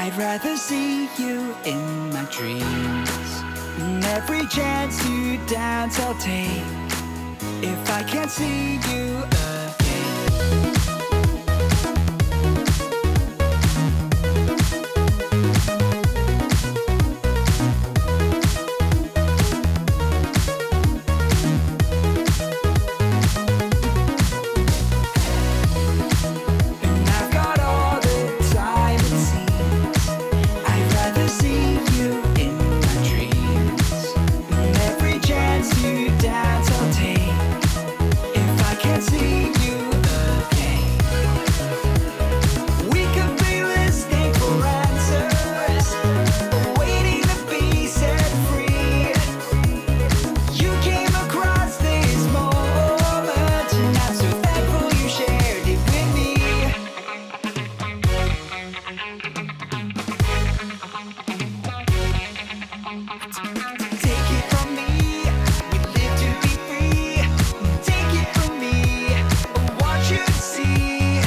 I'd rather see you in my dreams. And every chance to dance I'll take, if I can't see you again. And I've got all the time it seems. I'd rather see you in my dreams. And every chance to dance I'll take, if I can't see you again. We could be listening for answers, waiting to be set free. You came across this moment, and I'm so thankful you shared it with me. Take it from me, we live to be free. Take it from me, I want you to see.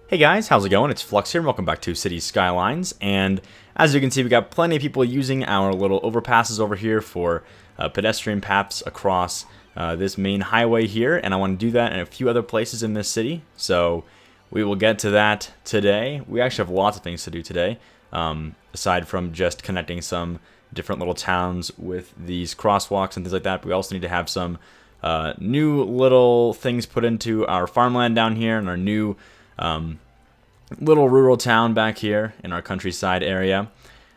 Hey guys, how's it going? It's Flux here, and welcome back to City Skylines. And as you can see, we got plenty of people using our little overpasses over here for pedestrian paths across this main highway here, and I want to do that in a few other places in this city. So we will get to that today. We actually have lots of things to do today, aside from just connecting some different little towns with these crosswalks and things like that. But we also need to have some new little things put into our farmland down here and our new little rural town back here in our countryside area.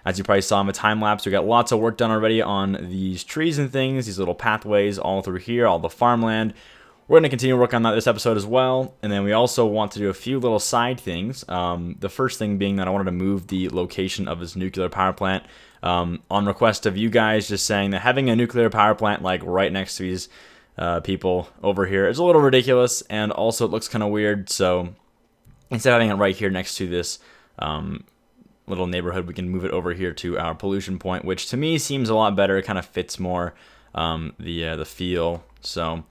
As you probably saw in the time lapse, we got lots of work done already on these trees and things, these little pathways all through here, all the farmland. We're going to continue working on that this episode as well. And then we also want to do a few little side things. The first thing being that I wanted to move the location of this nuclear power plant on request of you guys, just saying that having a nuclear power plant like right next to these people over here is a little ridiculous, and also it looks kind of weird. So instead of having it right here next to this little neighborhood, we can move it over here to our pollution point, which to me seems a lot better. It kind of fits more the feel. So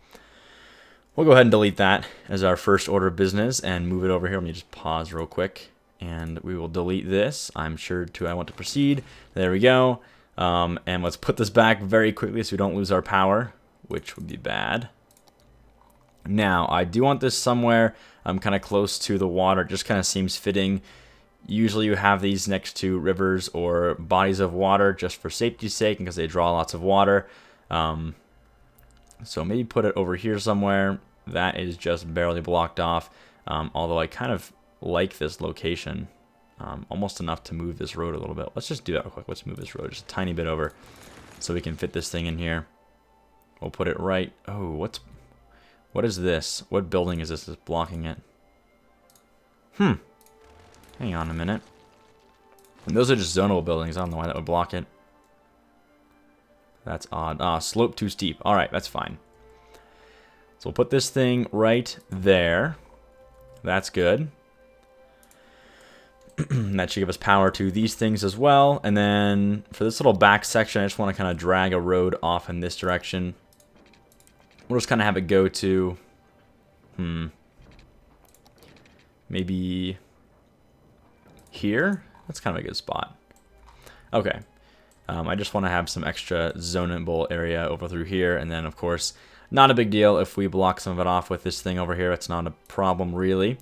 we'll go ahead and delete that as our first order of business and move it over here. Let me just pause real quick, and we will delete this. I'm sure I want to proceed. There we go. And let's put this back very quickly so we don't lose our power, which would be bad. Now, I do want this somewhere kind of close to the water. It just kind of seems fitting. Usually you have these next to rivers or bodies of water just for safety's sake because they draw lots of water. So maybe put it over here somewhere. That is just barely blocked off, although I kind of like this location. Almost enough to move this road a little bit. Let's just do that real quick. Let's move this road just a tiny bit over so we can fit this thing in here. We'll put it right. Oh, what is this? What building is this that's blocking it? Hang on a minute. And those are just zonal buildings. I don't know why that would block it. That's odd. Slope too steep. Alright, that's fine. So we'll put this thing right there. That's good. That should give us power to these things as well. And then for this little back section, I just want to kind of drag a road off in this direction. We'll just kind of have it go to, maybe here? That's kind of a good spot. Okay. I just want to have some extra zonable area over through here. And then, of course, not a big deal if we block some of it off with this thing over here. It's not a problem, really.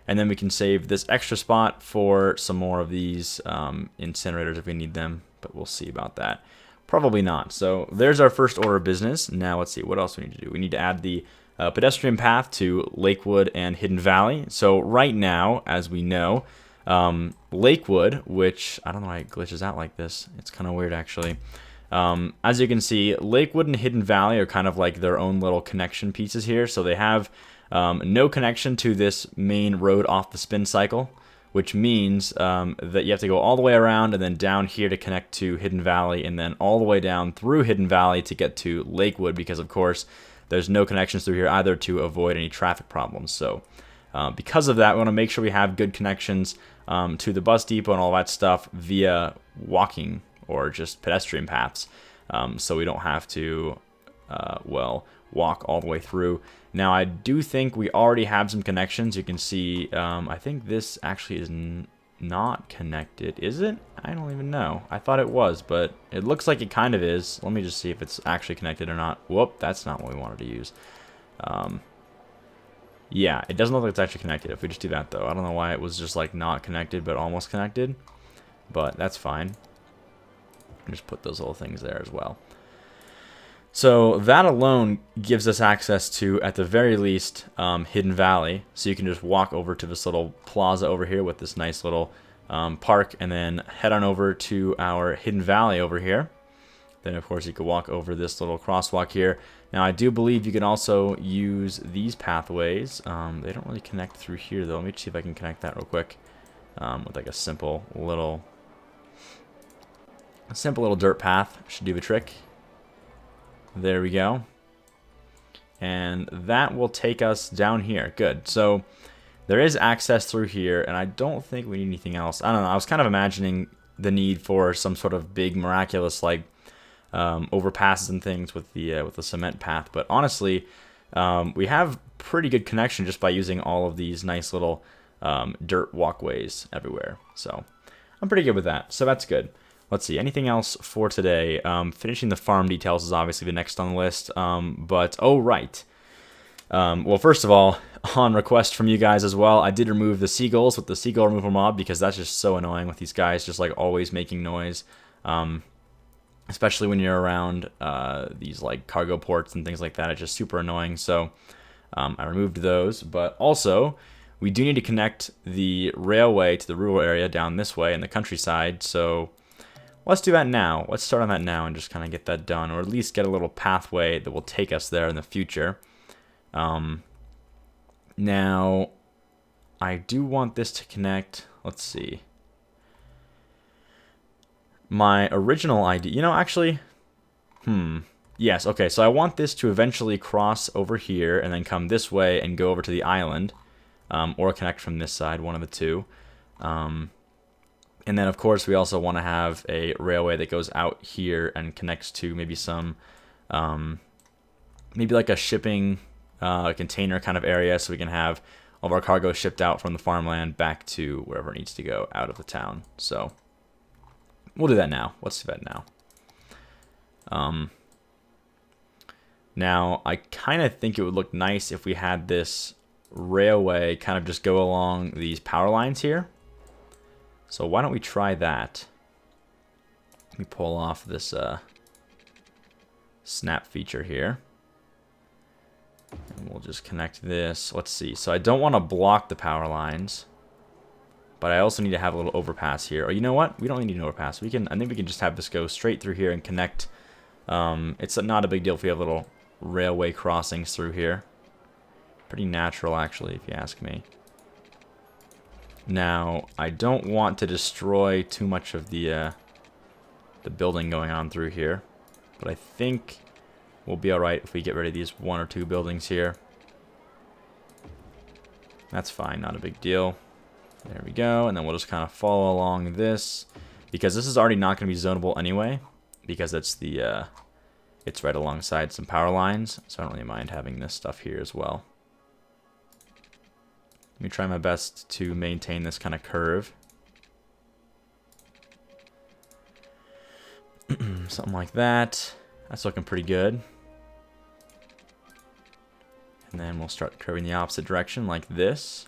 And then we can save this extra spot for some more of these incinerators if we need them. But we'll see about that. Probably not. So there's our first order of business. Now let's see, what else we need to do? We need to add the pedestrian path to Lakewood and Hidden Valley. So right now, as we know, Lakewood, which I don't know why it glitches out like this. It's kind of weird, actually. As you can see, Lakewood and Hidden Valley are kind of like their own little connection pieces here. So they have no connection to this main road off the spin cycle, which means that you have to go all the way around and then down here to connect to Hidden Valley, and then all the way down through Hidden Valley to get to Lakewood, because of course there's no connections through here either to avoid any traffic problems. So Because of that, we want to make sure we have good connections to the bus depot and all that stuff via walking or just pedestrian paths, so we don't have to, walk all the way through. Now, I do think we already have some connections. You can see, I think this actually is not connected. Is it? I don't even know. I thought it was, but it looks like it kind of is. Let me just see if it's actually connected or not. Whoop, that's not what we wanted to use. Yeah, it doesn't look like it's actually connected. If we just do that, though, I don't know why it was just like not connected, but almost connected. But that's fine. Just put those little things there as well. So that alone gives us access to, at the very least, Hidden Valley. So you can just walk over to this little plaza over here with this nice little park, and then head on over to our Hidden Valley over here. Then, of course, you could walk over this little crosswalk here. Now, I do believe you can also use these pathways. They don't really connect through here, though. Let me see if I can connect that real quick with like a simple little dirt path. Should do the trick. There we go. And that will take us down here. Good. So there is access through here, and I don't think we need anything else. I don't know. I was kind of imagining the need for some sort of big, miraculous, like, overpasses and things with the cement path. But honestly, we have pretty good connection just by using all of these nice little dirt walkways everywhere. So I'm pretty good with that. So that's good. Let's see, anything else for today? Finishing the farm details is obviously the next on the list. But, oh, right. Well, first of all, on request from you guys as well, I did remove the seagulls with the seagull removal mob because that's just so annoying with these guys just like always making noise. Especially when you're around these like cargo ports and things like that. It's just super annoying. So I removed those. But also, we do need to connect the railway to the rural area down this way in the countryside. So let's do that now. Let's start on that now and just kind of get that done, or at least get a little pathway that will take us there in the future. Now, I do want this to connect. Let's see. My original idea, actually, yes, okay, so I want this to eventually cross over here and then come this way and go over to the island, or connect from this side, one of the two. And then, of course, we also want to have a railway that goes out here and connects to maybe some, maybe like a shipping container kind of area, so we can have all of our cargo shipped out from the farmland back to wherever it needs to go out of the town. So we'll do that now. Let's do that now. Now, I kind of think it would look nice if we had this railway kind of just go along these power lines here. So why don't we try that? Let me pull off this snap feature here. And we'll just connect this. Let's see. So I don't want to block the power lines, but I also need to have a little overpass here. Or you know what? We don't need an overpass. I think we can just have this go straight through here and connect. It's not a big deal if we have little railway crossings through here. Pretty natural, actually, if you ask me. Now, I don't want to destroy too much of the building going on through here, but I think we'll be alright if we get rid of these one or two buildings here. That's fine, not a big deal. There we go, and then we'll just kind of follow along this, because this is already not going to be zonable anyway, because it's the it's right alongside some power lines, so I don't really mind having this stuff here as well. Let me try my best to maintain this kind of curve. Something like that. That's looking pretty good. And then we'll start curving the opposite direction like this.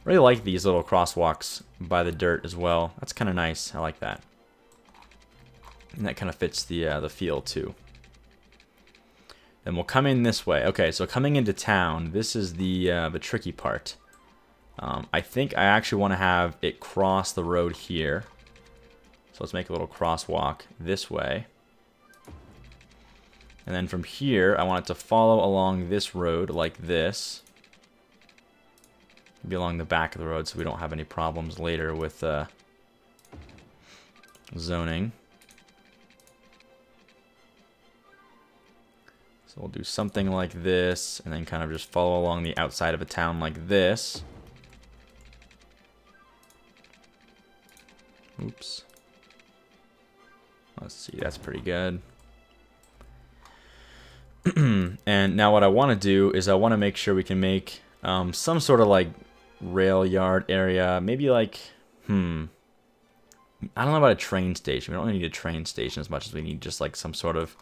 Really like these little crosswalks by the dirt as well. That's kind of nice. I like that. And that kind of fits the feel too. Then we'll come in this way. Okay, so coming into town, this is the tricky part. I think I actually want to have it cross the road here. So let's make a little crosswalk this way. And then from here, I want it to follow along this road like this. Maybe along the back of the road so we don't have any problems later with zoning. So we'll do something like this, and then kind of just follow along the outside of a town like this. Oops. Let's see, that's pretty good. And now what I want to do is I want to make sure we can make some sort of like rail yard area. Maybe like, I don't know about a train station. We don't really need a train station as much as we need just like some sort of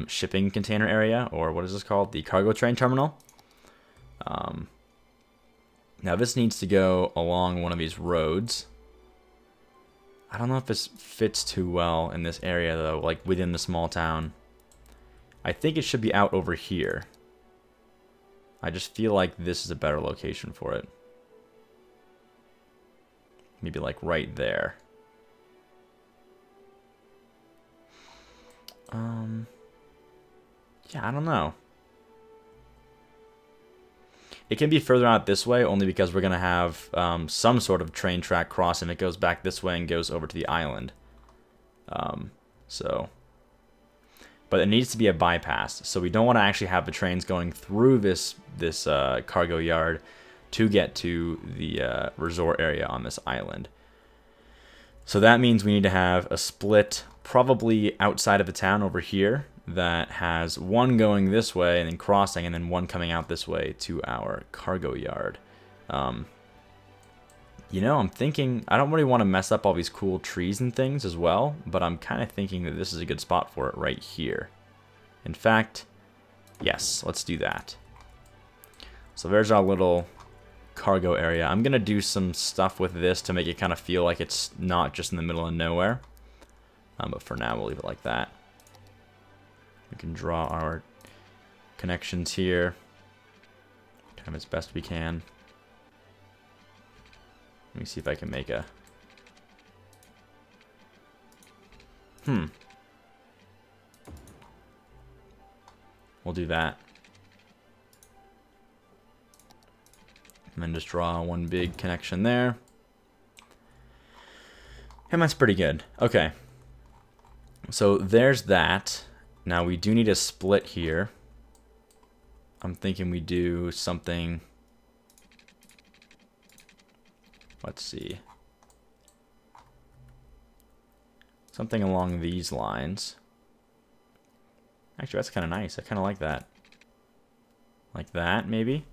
shipping container area, or what is this called? The cargo train terminal. Now this needs to go along one of these roads. I don't know if this fits too well in this area though, like within the small town. I think it should be out over here. I just feel like this is a better location for it. Maybe like right there. Yeah, I don't know. It can be further out this way only because we're going to have some sort of train track crossing that goes back this way and goes over to the island. But it needs to be a bypass, so we don't want to actually have the trains going through this cargo yard to get to the resort area on this island. So that means we need to have a split probably outside of the town over here that has one going this way and then crossing, and then one coming out this way to our cargo yard. You know, I'm thinking I don't really want to mess up all these cool trees and things as well, but I'm kind of thinking that this is a good spot for it right here. In fact, yes, let's do that. So there's our little cargo area. I'm going to do some stuff with this to make it kind of feel like it's not just in the middle of nowhere. But for now, we'll leave it like that. We can draw our connections here kind of as best we can. Let me see if I can make a... We'll do that. And then just draw one big connection there. And that's pretty good. Okay. So there's that. Now we do need a split here. I'm thinking we do something... Let's see. Something along these lines. Actually, that's kind of nice. I kind of like that. Like that, maybe? You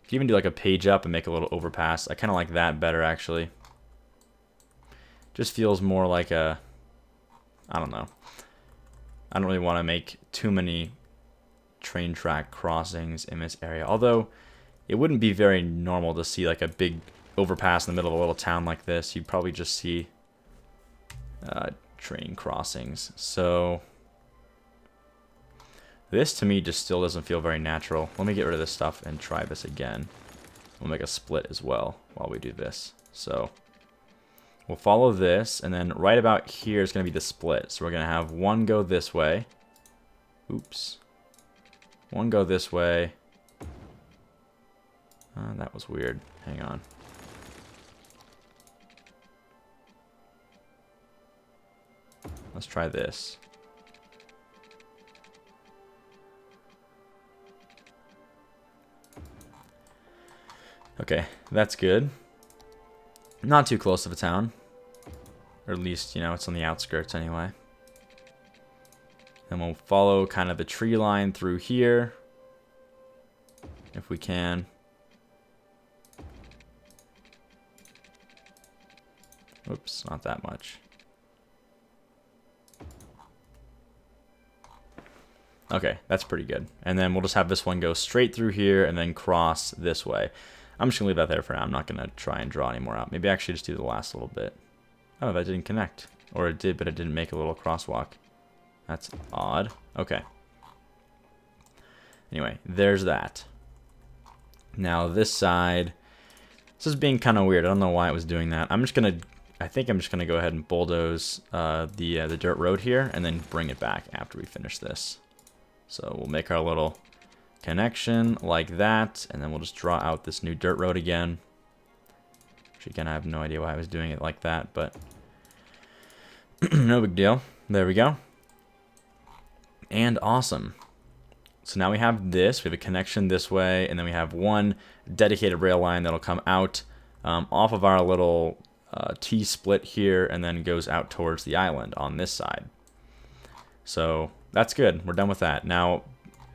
can even do like a page up and make a little overpass. I kind of like that better, actually. Just feels more like a... I don't know. I don't really want to make too many train track crossings in this area. Although, it wouldn't be very normal to see like a big overpass in the middle of a little town like this. You'd probably just see train crossings. So this to me just still doesn't feel very natural. Let me get rid of this stuff and try this again. We'll make a split as well while we do this. So we'll follow this, and then right about here is going to be the split. So we're going to have one go this way. Oops. One go this way. That was weird. Hang on. Let's try this. Okay, that's good. Not too close to the town. Or at least, you know, it's on the outskirts anyway. And we'll follow kind of the tree line through here. If we can. Oops, not that much. Okay, that's pretty good. And then we'll just have this one go straight through here and then cross this way. I'm just going to leave that there for now. I'm not going to try and draw any more out. Maybe actually just do the last little bit. Oh, that didn't connect. Or it did, but it didn't make a little crosswalk. That's odd. Okay. Anyway, there's that. Now this side, this is being kind of weird. I don't know why it was doing that. I think I'm just going to go ahead and bulldoze the dirt road here and then bring it back after we finish this. So we'll make our little connection like that, and then we'll just draw out this new dirt road again. Which again, I have no idea why I was doing it like that, but no big deal. There we go. And awesome. So now we have this. We have a connection this way, and then we have one dedicated rail line that'll come out off of our little T-split here, and then goes out towards the island on this side. So that's good. We're done with that. Now,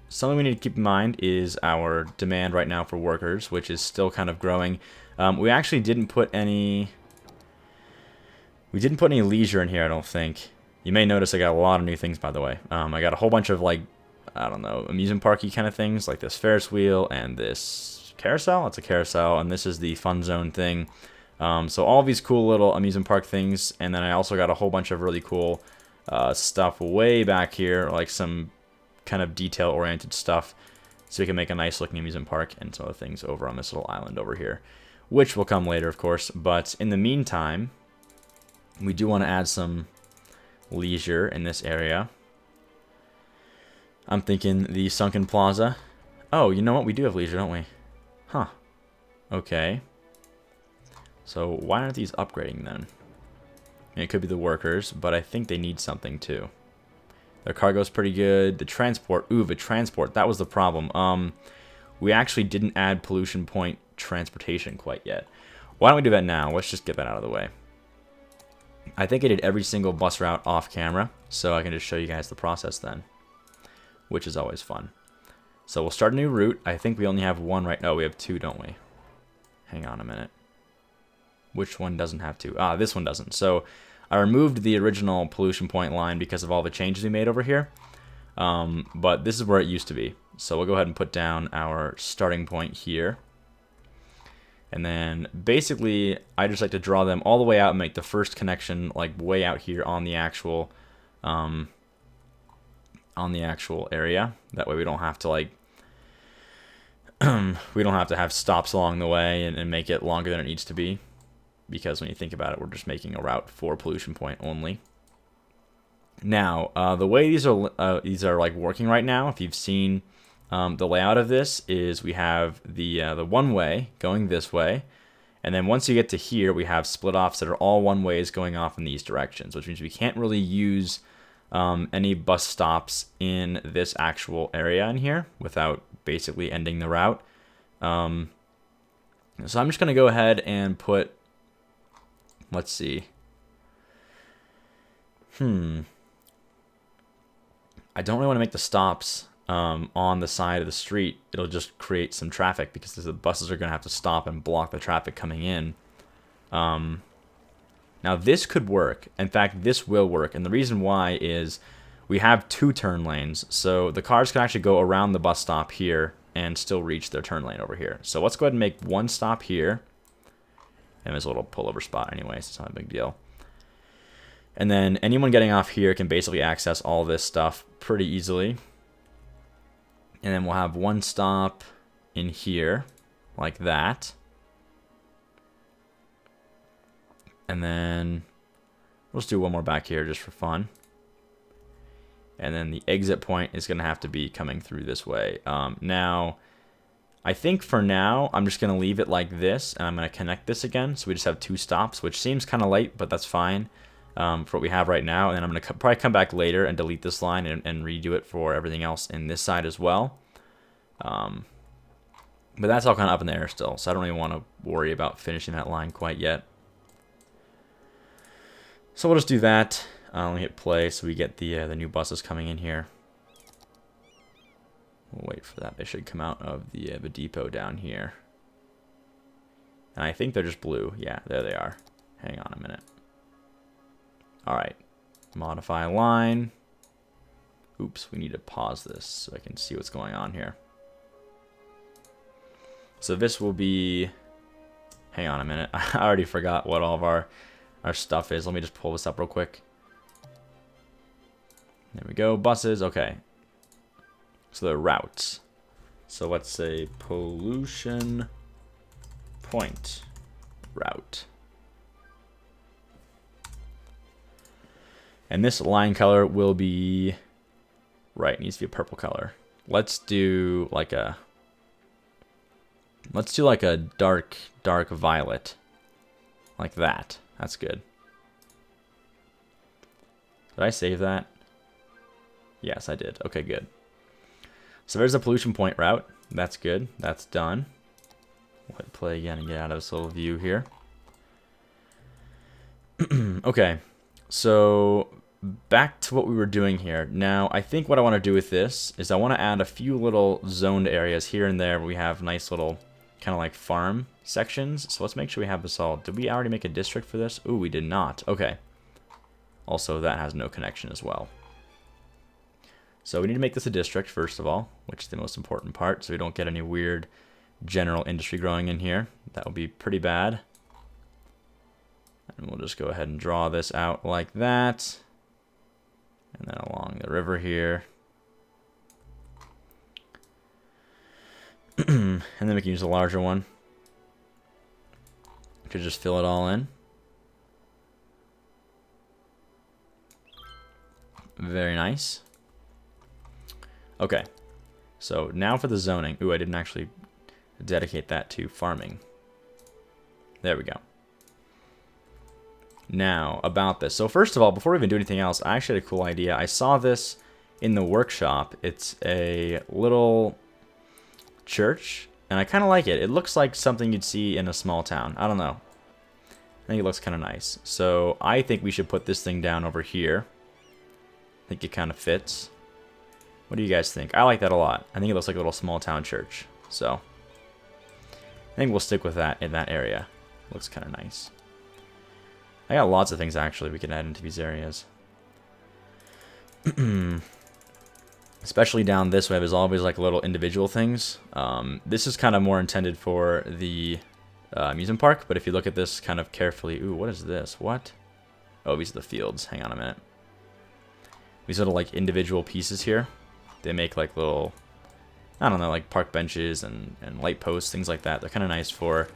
something we need to keep in mind is our demand right now for workers, which is still kind of growing. We actually didn't put any... We didn't put any leisure in here, I don't think. You may notice I got a lot of new things, by the way. I got a whole bunch of, like, I don't know, amusement parky kind of things, like this Ferris wheel and this carousel. It's a carousel, and this is the fun zone thing. So all these cool little amusement park things, and then I also got a whole bunch of really cool stuff way back here, like some kind of detail-oriented stuff, so we can make a nice looking amusement park and some other things over on this little island over here, which will come later, of course. But in the meantime, we do want to add some leisure in this area. I'm thinking the Sunken Plaza. Oh, you know what? We do have leisure, don't we? Huh. Okay. So why aren't these upgrading then? I mean, it could be the workers, but I think they need something too. Their cargo's pretty good. The transport, ooh, the transport, that was the problem. We actually didn't add pollution point transportation quite yet. Why don't we do that now? Let's just get that out of the way. I think I did every single bus route off camera, so I can just show you guys the process then, which is always fun. So we'll start a new route. I think we only have one right now. We have two, don't we? Hang on a minute. Which one doesn't have two? Ah, this one doesn't. So I removed the original pollution point line because of all the changes we made over here. But this is where it used to be. So we'll go ahead and put down our starting point here. And then basically, I just like to draw them all the way out and make the first connection like way out here on the actual area. That way we don't have to like we don't have to have stops along the way and make it longer than it needs to be. Because when you think about it, we're just making a route for pollution point only. Now, the way these are like working right now, if you've seen the layout of this, is we have the one way going this way, and then once you get to here, we have split offs that are all one ways going off in these directions, which means we can't really use any bus stops in this actual area in here without basically ending the route. So I'm just going to go ahead and put, let's see. I don't really want to make the stops on the side of the street. It'll just create some traffic because the buses are going to have to stop and block the traffic coming in. Now this could work. In fact, this will work. And the reason why is we have two turn lanes. So the cars can actually go around the bus stop here and still reach their turn lane over here. So let's go ahead and make one stop here. And there's a little pullover spot anyway, so it's not a big deal. And then anyone getting off here can basically access all this stuff pretty easily. And then we'll have one stop in here, like that. And then we'll just do one more back here just for fun. And then the exit point is going to have to be coming through this way. Now, I think for now, I'm just going to leave it like this, and I'm going to connect this again, so we just have two stops, which seems kind of late, but that's fine for what we have right now. And then I'm going to probably come back later and delete this line and redo it for everything else in this side as well. But that's all kind of up in the air still, so I don't really want to worry about finishing that line quite yet. So we'll just do that. Let me hit play so we get the new buses coming in here. We'll wait for that. They should come out of the depot down here. And I think they're just blue. Yeah, there they are. Hang on a minute. All right. Modify line. Oops, we need to pause this so I can see what's going on here. So this will be... Hang on a minute. I already forgot what all of our stuff is. Let me just pull this up real quick. There we go. Buses. Okay. So the routes. So let's say pollution point route. And this line color will be, right, it needs to be a purple color. Let's do like a dark violet. Like that. That's good. Did I save that? Yes, I did. Okay, good. So there's a pollution point route. That's good. That's done. We'll hit play again and get out of this little view here. Okay, so back to what we were doing here. Now, I think what I want to do with this is I want to add a few little zoned areas here and there where we have nice little kind of like farm sections. So let's make sure we have this all. Did we already make a district for this? Ooh, we did not. Okay. Also, that has no connection as well. So we need to make this a district, first of all, which is the most important part, so we don't get any weird general industry growing in here. That would be pretty bad. And we'll just go ahead and draw this out like that. And then along the river here. And then we can use a larger one to just fill it all in. Very nice. Okay, so now for the zoning. Ooh, I didn't actually dedicate that to farming. There we go. Now, about this. So first of all, before we even do anything else, I actually had a cool idea. I saw this in the workshop. It's a little church, and I kind of like it. It looks like something you'd see in a small town. I don't know. I think it looks kind of nice. So I think we should put this thing down over here. I think it kind of fits. What do you guys think? I like that a lot. I think it looks like a little small town church. So I think we'll stick with that in that area. Looks kind of nice. I got lots of things actually we can add into these areas. Especially down this way, there's always like little individual things. This is kind of more intended for the amusement park, but if you look at this kind of carefully, ooh, what is this? What? Oh, these are the fields. Hang on a minute. These little like individual pieces here. They make like little, I don't know, like park benches and light posts, things like that. They're kind of nice for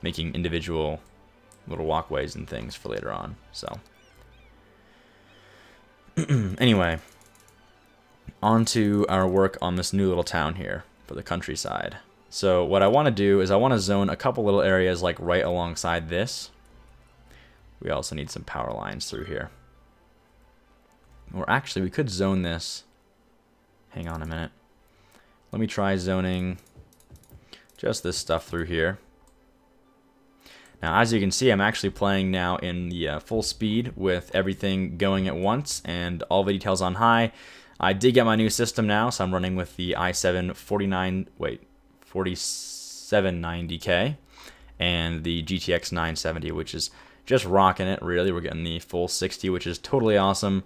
making individual little walkways and things for later on. So anyway, on to our work on this new little town here for the countryside. So what I want to do is I want to zone a couple little areas like right alongside this. We also need some power lines through here. Or actually, we could zone this. Hang on a minute. Let me try zoning just this stuff through here. Now, as you can see, I'm actually playing now in the full speed with everything going at once and all the details on high. I did get my new system now, so I'm running with the i7 4790K and the GTX 970, which is just rocking it, really. We're getting the full 60, which is totally awesome.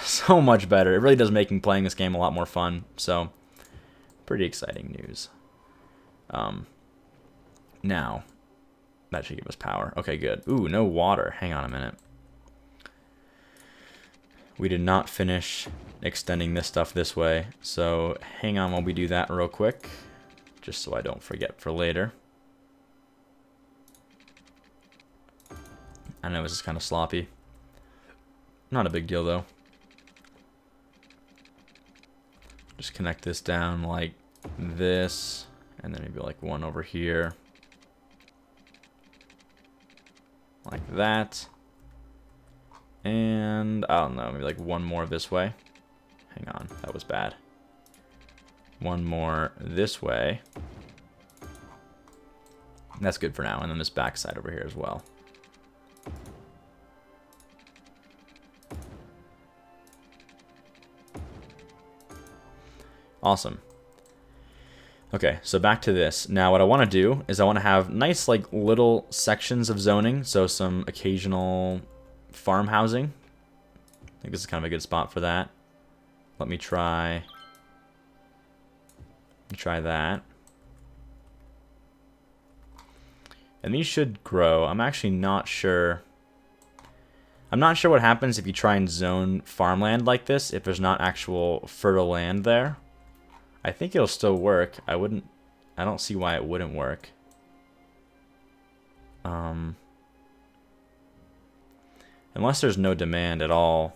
So much better. It really does make playing this game a lot more fun. So, pretty exciting news. Now, that should give us power. Okay, good. Ooh, no water. Hang on a minute. We did not finish extending this stuff this way. So, hang on while we do that real quick. Just so I don't forget for later. I know this is kind of sloppy. Not a big deal, though. Just connect this down like this, and then maybe like one over here. Like that. And, I don't know, maybe like one more this way. Hang on, that was bad. One more this way. That's good for now, and then this back side over here as well. Awesome. Okay, so back to this. Now what I want to do is I want to have nice like little sections of zoning, so some occasional farm housing. I think this is kind of a good spot for that. Let me try that. And these should grow. I'm actually not sure. I'm not sure what happens if you try and zone farmland like this, if there's not actual fertile land there. I think it'll still work. I don't see why it wouldn't work. Unless there's no demand at all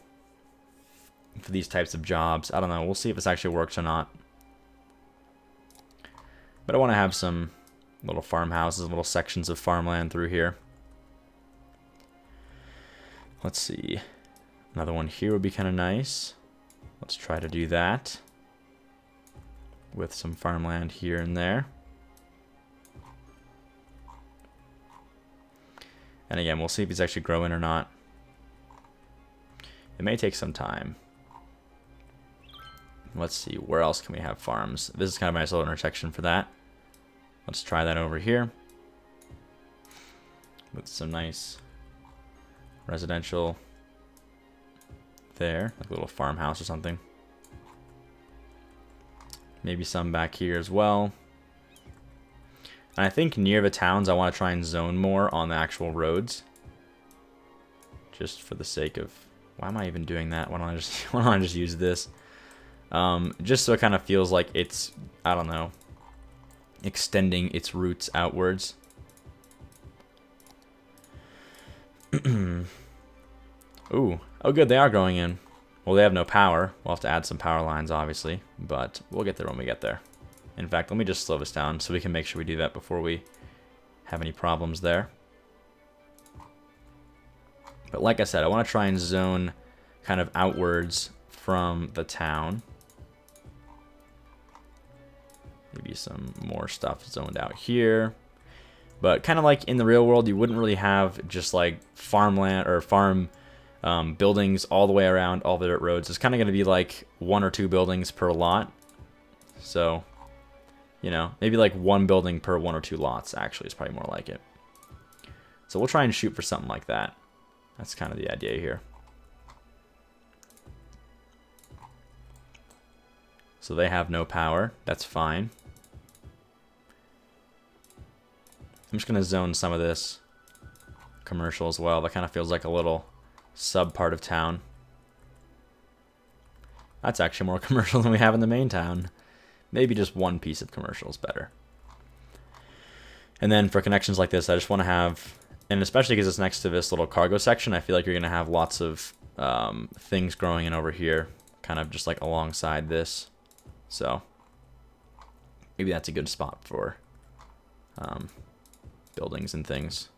for these types of jobs. I don't know. We'll see if this actually works or not. But I want to have some little farmhouses, little sections of farmland through here. Let's see. Another one here would be kind of nice. Let's try to do that. with some farmland here and there. And again, we'll see if he's actually growing or not. It may take some time. Let's see, where else can we have farms? This is kind of a nice little intersection for that. Let's try that over here. With some nice residential there, like a little farmhouse or something. Maybe some back here as well. And I think near the towns, I want to try and zone more on the actual roads. Just for the sake of... Why am I even doing that? Why don't I just use this? Just so it kind of feels like it's, I don't know, extending its roots outwards. Ooh. Oh good, they are growing in. Well, they have no power. We'll have to add some power lines, obviously. But we'll get there when we get there. In fact, let me just slow this down so we can make sure we do that before we have any problems there. But like I said, I want to try and zone kind of outwards from the town. Maybe some more stuff zoned out here. But kind of like in the real world, you wouldn't really have just like farmland or farm buildings all the way around all the dirt roads. It's kind of going to be like 1 or 2 buildings per lot. So, you know, maybe like 1 building per 1 or 2 lots actually is probably more like it. So we'll try and shoot for something like that. That's kind of the idea here. So they have no power. That's fine. I'm just going to zone some of this commercial as well. That kind of feels like a little sub part of town. That's actually more commercial than we have in the main town. Maybe just 1 piece of commercial is better. And then for connections like this, I just want to have, and especially because it's next to this little cargo section, I feel like you're going to have lots of things growing in over here, kind of just like alongside this. So maybe that's a good spot for buildings and things.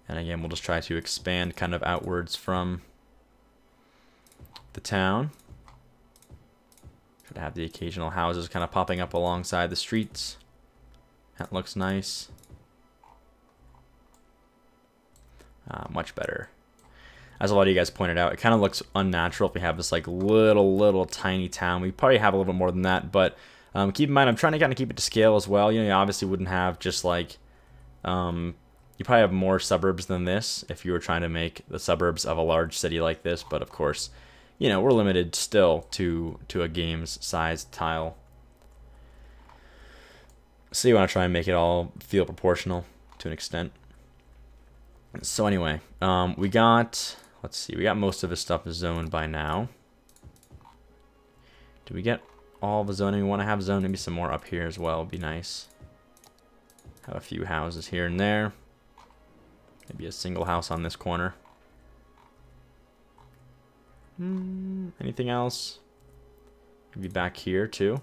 And again, we'll just try to expand kind of outwards from the town. Should have the occasional houses kind of popping up alongside the streets. That looks nice. Much better. As a lot of you guys pointed out, it kind of looks unnatural if we have this like little tiny town. We probably have a little bit more than that, but keep in mind, I'm trying to kind of keep it to scale as well. You know, you obviously wouldn't have just like, you probably have more suburbs than this if you were trying to make the suburbs of a large city like this, but of course, you know, we're limited still to a game's size tile. So you want to try and make it all feel proportional to an extent. So anyway, we got, let's see, we got most of this stuff zoned by now. Do we get all the zoning we want to have zoned? Maybe some more up here as well would be nice. Have a few houses here and there. Maybe a single house on this corner. Anything else? Maybe back here too.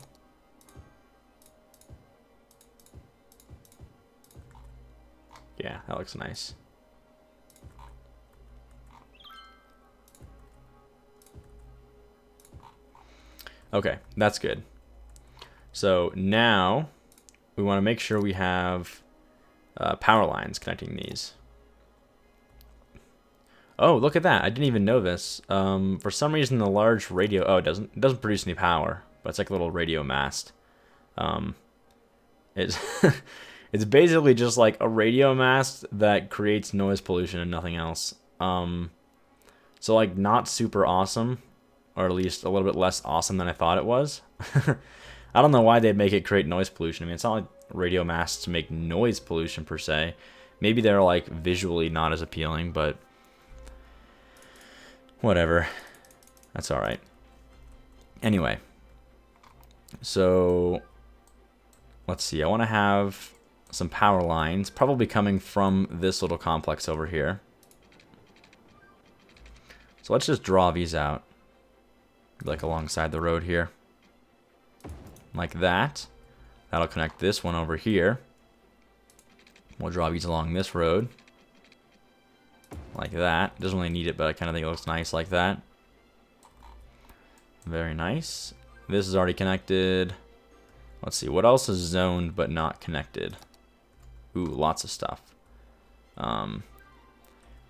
Yeah, that looks nice. Okay, that's good. So now we want to make sure we have power lines connecting these. Oh, look at that. I didn't even know this. For some reason, the large radio... Oh, it doesn't produce any power, but it's like a little radio mast. It's, it's basically just like a radio mast that creates noise pollution and nothing else. So, like, not super awesome, or at least a little bit less awesome than I thought it was. I don't know why they'd make it create noise pollution. I mean, it's not like radio masts make noise pollution per se. Maybe they're, like, visually not as appealing, but... whatever. That's alright. Anyway. So, let's see. I want to have some power lines, probably coming from this little complex over here. So let's just draw these out. Like alongside the road here. Like that. That'll connect this one over here. We'll draw these along this road. like that. Doesn't really need it, but I kind of think it looks nice like that. Very nice. This is already connected. Let's see, what else is zoned but not connected? Ooh, lots of stuff.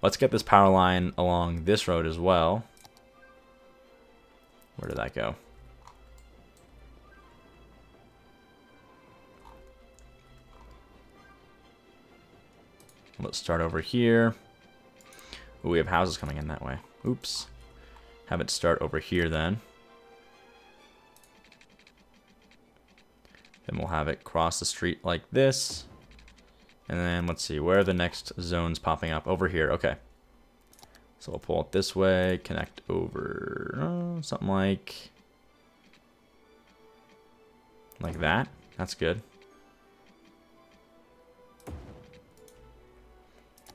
Let's get this power line along this road as well. Where did that go? Let's start over here. Ooh, we have houses coming in that way. Oops. Have it start over here then. Then we'll have it cross the street like this. And then let's see, where are the next zones popping up? Over here, okay. So we'll pull it this way, connect over, something like that. That's good. And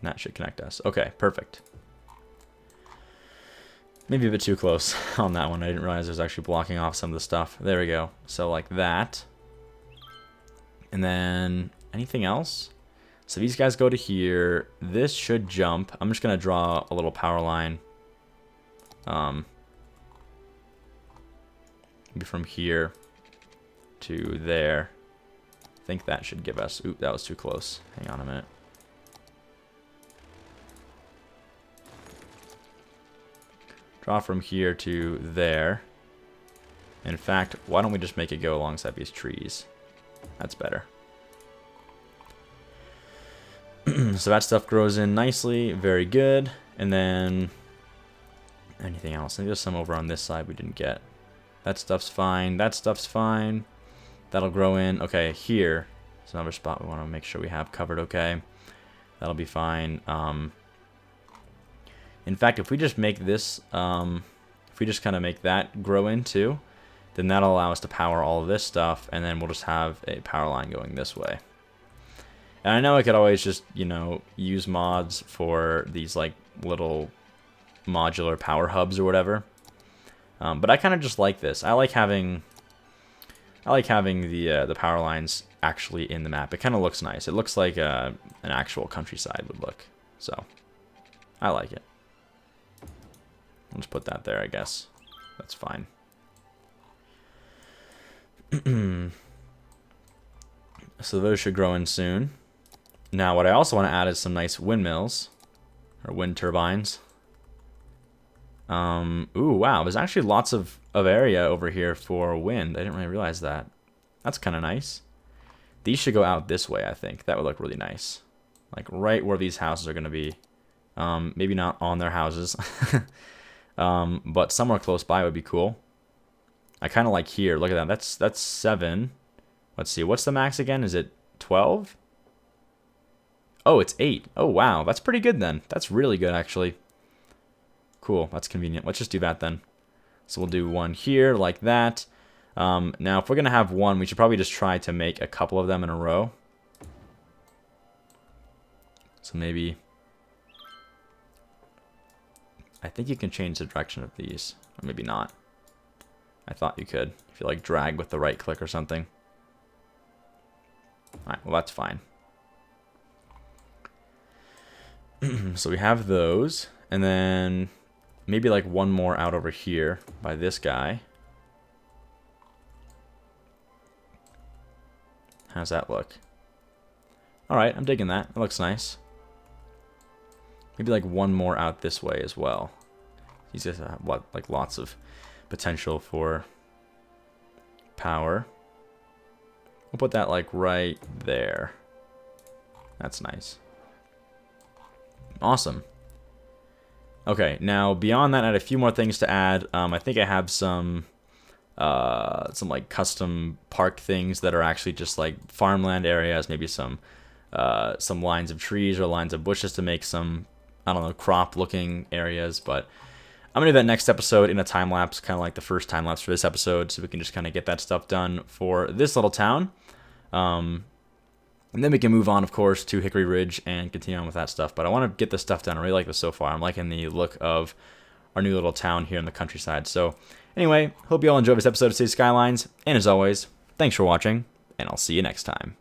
that should connect us. Okay, perfect. Maybe a bit too close on that one. I didn't realize it was actually blocking off some of the stuff. There we go. So like that. And then anything else? So these guys go to here. This should jump. I'm just going to draw a little power line. Maybe from here to there. I think that should give us... Oop, that was too close. Hang on a minute. Draw from here to there. In fact, why don't we just make it go alongside these trees? That's better. So that stuff grows in nicely. Very good. And then anything else? I think there's some over on this side we didn't get. That stuff's fine. That stuff's fine. That'll grow in. Okay, here. It's another spot we want to make sure we have covered okay. That'll be fine. In fact, if we just make this, if we just kind of make that grow in too, then that'll allow us to power all of this stuff, and then we'll just have a power line going this way. And I know I could always just, you know, use mods for these like little modular power hubs or whatever. But I kind of just like this. I like having the power lines actually in the map. It kind of looks nice. It looks like an actual countryside would look. So I like it. I'll just put that there, I guess. That's fine. So those should grow in soon. Now, what I also want to add is some nice windmills, or wind turbines. Ooh, wow, there's actually lots of area over here for wind. I didn't really realize that. That's kind of nice. These should go out this way, I think. That would look really nice. Like right where these houses are going to be. Maybe not on their houses. But somewhere close by would be cool. I kind of like here. Look at that. That's 7. Let's see. What's the max again? Is it 12? Oh, it's 8. Oh, wow. That's pretty good then. That's really good, actually. Cool. That's convenient. Let's just do that then. So we'll do one here like that. Now, if we're going to have one, we should probably just try to make a couple of them in a row. So maybe... I think you can change the direction of these. Or maybe not. I thought you could. If you like drag with the right click or something. Alright, well that's fine. So we have those. And then maybe like one more out over here by this guy. How's that look? Alright, I'm digging that. It looks nice. Maybe like one more out this way as well. These guys have like lots of potential for power. We'll put that like right there. That's nice. Awesome. Okay, now beyond that, I had a few more things to add. I think I have some like custom park things that are actually just like farmland areas. Maybe some lines of trees or lines of bushes to make some, I don't know, crop looking areas. But I'm gonna do that next episode in a time lapse, kind of like the first time lapse for this episode, so we can just kind of get that stuff done for this little town. And then we can move on, of course, to Hickory Ridge and continue on with that stuff. But I want to get this stuff done. I really like this so far. I'm liking the look of our new little town here in the countryside. So anyway, hope you all enjoyed this episode of City Skylines. And as always, thanks for watching, and I'll see you next time.